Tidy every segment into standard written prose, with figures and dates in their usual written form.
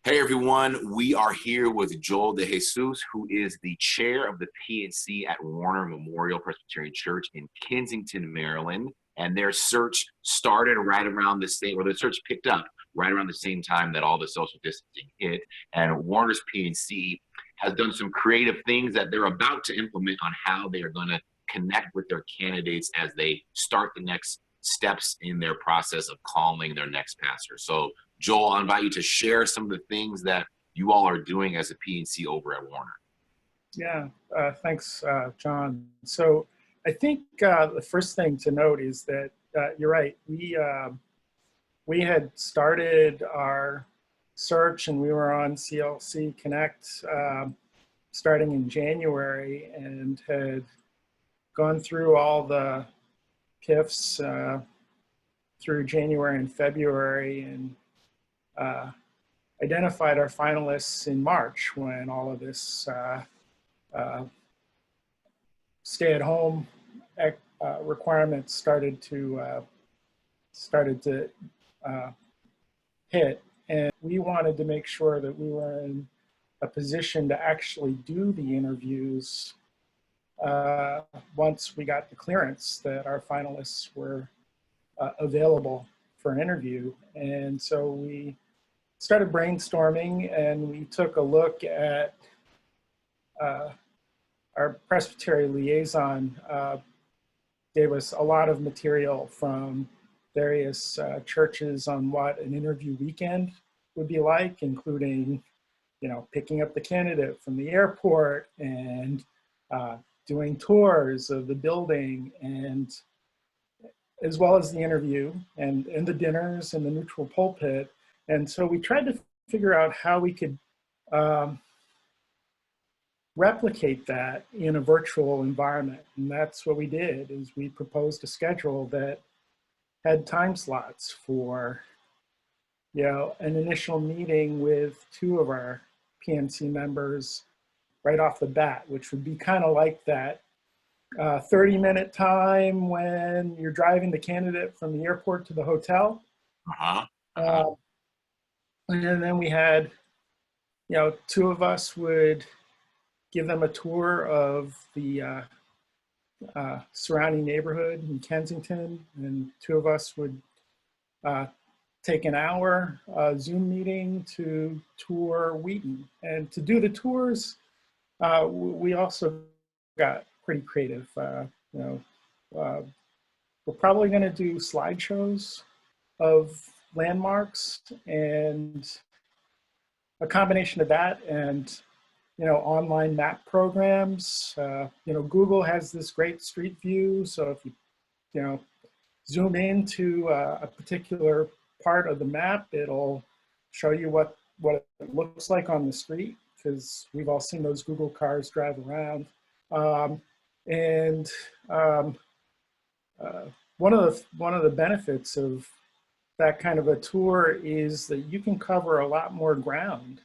Hey everyone, we are here with Joel de Jesus, who is the chair of the PNC at Warner Memorial Presbyterian Church in Kensington, Maryland. And their search started right around the same, or the search picked up right around the same time that all the social distancing hit. And Warner's PNC has done some creative things that they're about to implement on how they are going to connect with their candidates as they start the next steps in their process of calling their next pastor. So Joel, I invite you to share some of the things that you all are doing as a PNC over at Warner. Yeah, thanks, John. So I think the first thing to note is that you're right. We had started our search and we were on CLC Connect starting in January and had gone through all the PIFs through January and February and identified our finalists in March when all of this stay-at-home requirements started to hit, and we wanted to make sure that we were in a position to actually do the interviews once we got the clearance that our finalists were available for an interview. And so we started brainstorming and we took a look at our Presbyterian liaison gave us a lot of material from various churches on what an interview weekend would be like, including, picking up the candidate from the airport and doing tours of the building, and as well as the interview and the dinners and the neutral pulpit. And so we tried to figure out how we could replicate that in a virtual environment. And that's what we did, is we proposed a schedule that had time slots for, an initial meeting with two of our PNC members right off the bat, which would be kind of like that 30-minute time when you're driving the candidate from the airport to the hotel. And then we had, two of us would give them a tour of the surrounding neighborhood in Kensington, and two of us would take an hour Zoom meeting to tour Wheaton. And to do the tours, we also got pretty creative. We're probably going to do slideshows of landmarks and a combination of that and online map programs. Google has this great street view, so if you zoom into a particular part of the map, it'll show you what it looks like on the street, because we've all seen those Google cars drive around. One of the benefits of that kind of a tour is that you can cover a lot more ground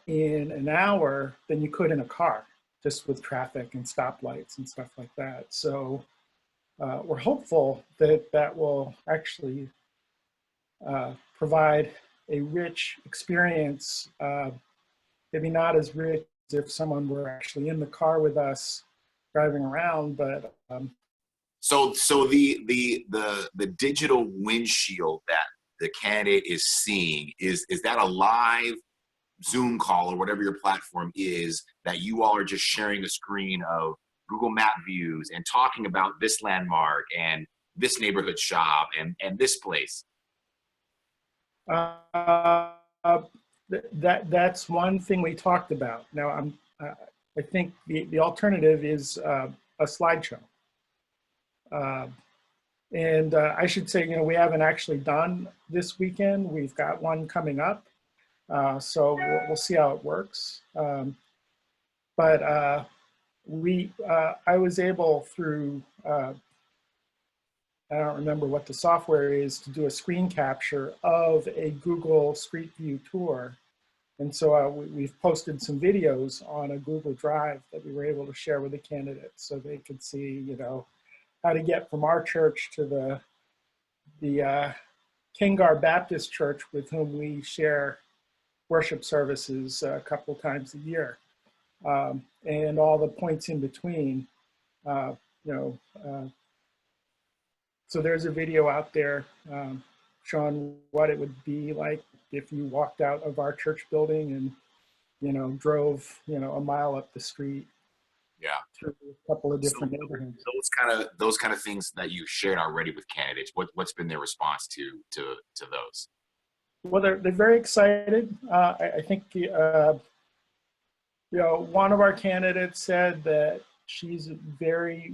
in an hour than you could in a car, just with traffic and stoplights and stuff like that. So we're hopeful that will actually provide a rich experience, maybe not as rich as if someone were actually in the car with us driving around, but So the digital windshield that the candidate is seeing, is that a live Zoom call or whatever your platform is, that you all are just sharing a screen of Google Map views and talking about this landmark and this neighborhood shop and this place? That's one thing we talked about. Now, I think the alternative is a slideshow. And I should say, we haven't actually done this weekend. We've got one coming up, so we'll see how it works. But I was able through, I don't remember what the software is, to do a screen capture of a Google Street View tour. And so we've posted some videos on a Google Drive that we were able to share with the candidates so they could see, how to get from our church to the Kingar Baptist Church, with whom we share worship services a couple times a year, and all the points in between. Uh, you know, so there's a video out there showing what it would be like if you walked out of our church building and, you know, drove, you know, a mile up the street. Yeah. Through a couple of different neighborhoods. Those kind of things that you shared already with candidates. What's been their response to those? Well, they're very excited. I think you know, one of our candidates said that she's very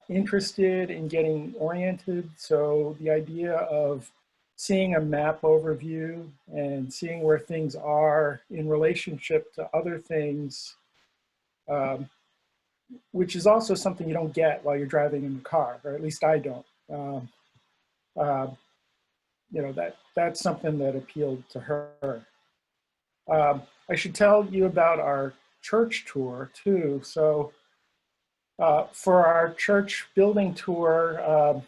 interested in getting oriented. So the idea of seeing a map overview and seeing where things are in relationship to other things, which is also something you don't get while you're driving in the car, or at least I don't. You know, that's something that appealed to her. I should tell you about our church tour too. So for our church building tour,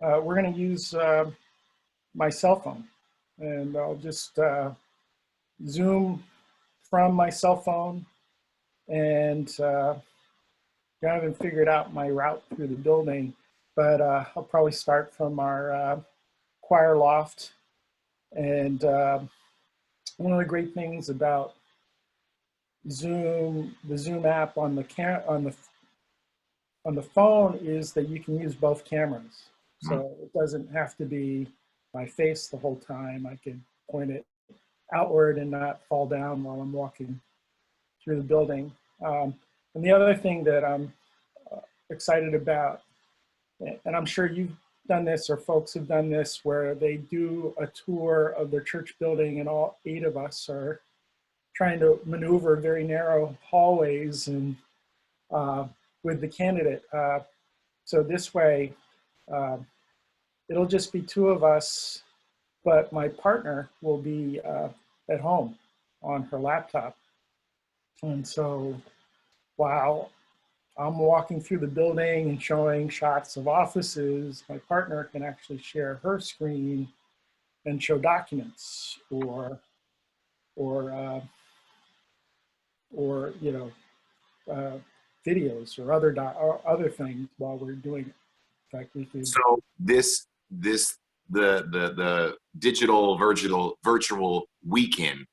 we're going to use my cell phone, and I'll just Zoom from my cell phone, and I haven't figured out my route through the building, but I'll probably start from our choir loft. And one of the great things about Zoom, the Zoom app on the phone, is that you can use both cameras. So it doesn't have to be my face the whole time. I can point it outward and not fall down while I'm walking through the building. And the other thing that I'm excited about, and I'm sure you've done this or folks have done this, where they do a tour of their church building and all 8 of us are trying to maneuver very narrow hallways and with the candidate. So this way, it'll just be 2 of us, but my partner will be at home on her laptop. And so while I'm walking through the building and showing shots of offices, my partner can actually share her screen and show documents or you know, videos or other things while we're doing it. In fact, we could. So the digital virtual weekend,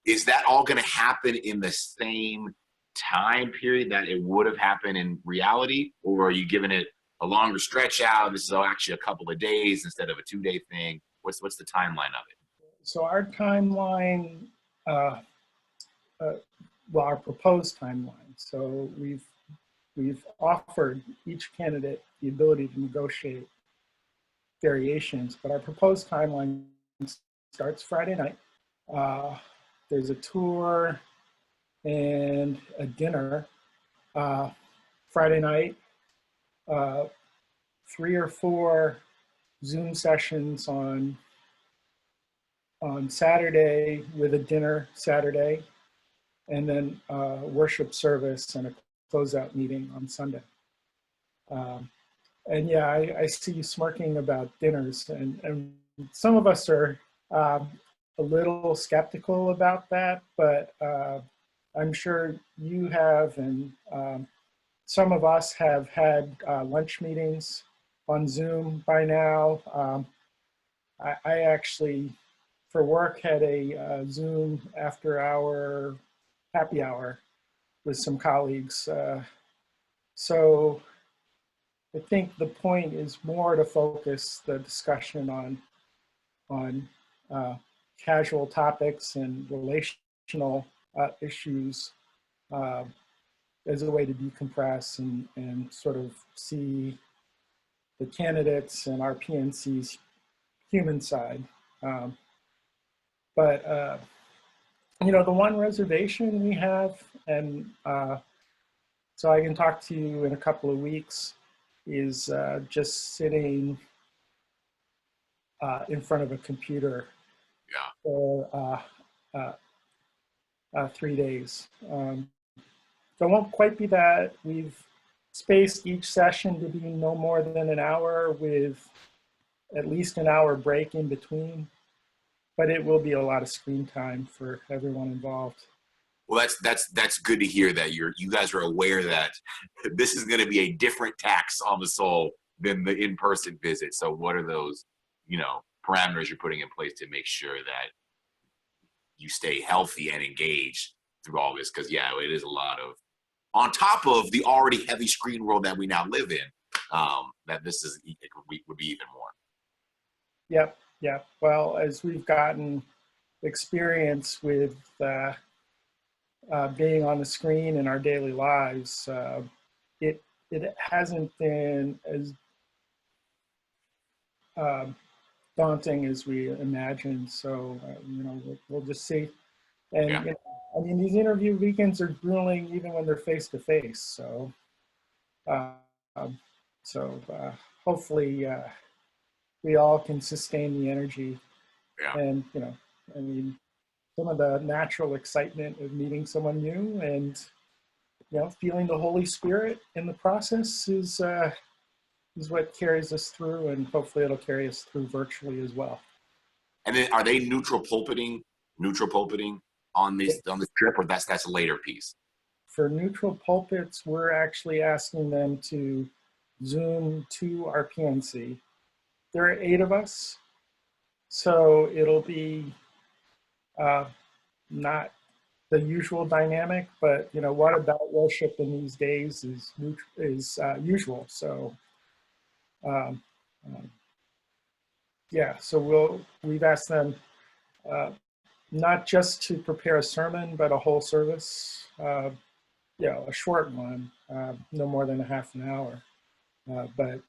is that all going to happen in the same time period that it would have happened in reality, or are you giving it a longer stretch out? This is actually a couple of days instead of a 2-day thing. What's the timeline of it? So our timeline, well, our proposed timeline. So we've offered each candidate the ability to negotiate variations, but our proposed timeline starts Friday night. There's a tour and a dinner Friday night, 3 or 4 Zoom sessions on Saturday with a dinner Saturday, and then worship service and a closeout meeting on Sunday. And yeah, I see you smirking about dinners, and some of us are a little skeptical about that, but I'm sure you have, and some of us have had lunch meetings on Zoom by now. I actually, for work, had a Zoom after-hour happy hour with some colleagues. So I think the point is more to focus the discussion on casual topics and relational issues as a way to decompress and sort of see the candidates and our PNC's human side. But you know, the one reservation we have, and so I can talk to you in a couple of weeks, is just sitting in front of a computer for 3 days. So it won't quite be that. We've spaced each session to be no more than an hour, with at least an hour break in between. but it will be a lot of screen time for everyone involved. Well, that's good to hear that you guys are aware that this is going to be a different tax on the soul than the in-person visit. So what are those, parameters you're putting in place to make sure that you stay healthy and engaged through all this? Because yeah, it is a lot of, on top of the already heavy screen world that we now live in, that this is would be even more. Yep, yep. Well, as we've gotten experience with being on the screen in our daily lives, it hasn't been as daunting as we imagined. So we'll just see. And Yeah. I mean, these interview weekends are grueling even when they're face to face. So hopefully we all can sustain the energy. Yeah. And I mean, some of the natural excitement of meeting someone new and feeling the Holy Spirit in the process is what carries us through, and hopefully it'll carry us through virtually as well. And then are they neutral pulpiting on this trip, or that's a later piece? For neutral pulpits, we're actually asking them to Zoom to our PNC. There are 8 of us, so it'll be not the usual dynamic, but what about worship in these days is usual. So yeah, so we've asked them not just to prepare a sermon, but a whole service, a short one, no more than a half an hour, but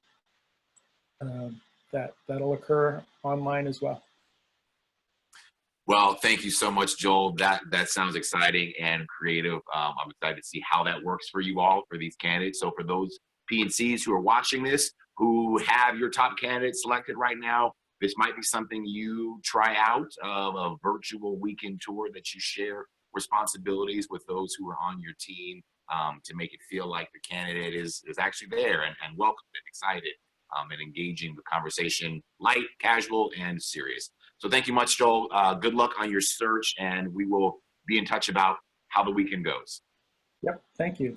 that'll occur online as well. Well, thank you so much, Joel. That sounds exciting and creative. I'm excited to see how that works for you all, for these candidates. So for those PNCs who are watching this, who have your top candidates selected right now, this might be something you try out, of a virtual weekend tour that you share responsibilities with those who are on your team, to make it feel like the candidate is actually there and welcome and excited, and engaging the conversation, light, casual, and serious. So thank you much, Joel. Good luck on your search, and we will be in touch about how the weekend goes. Yep, thank you.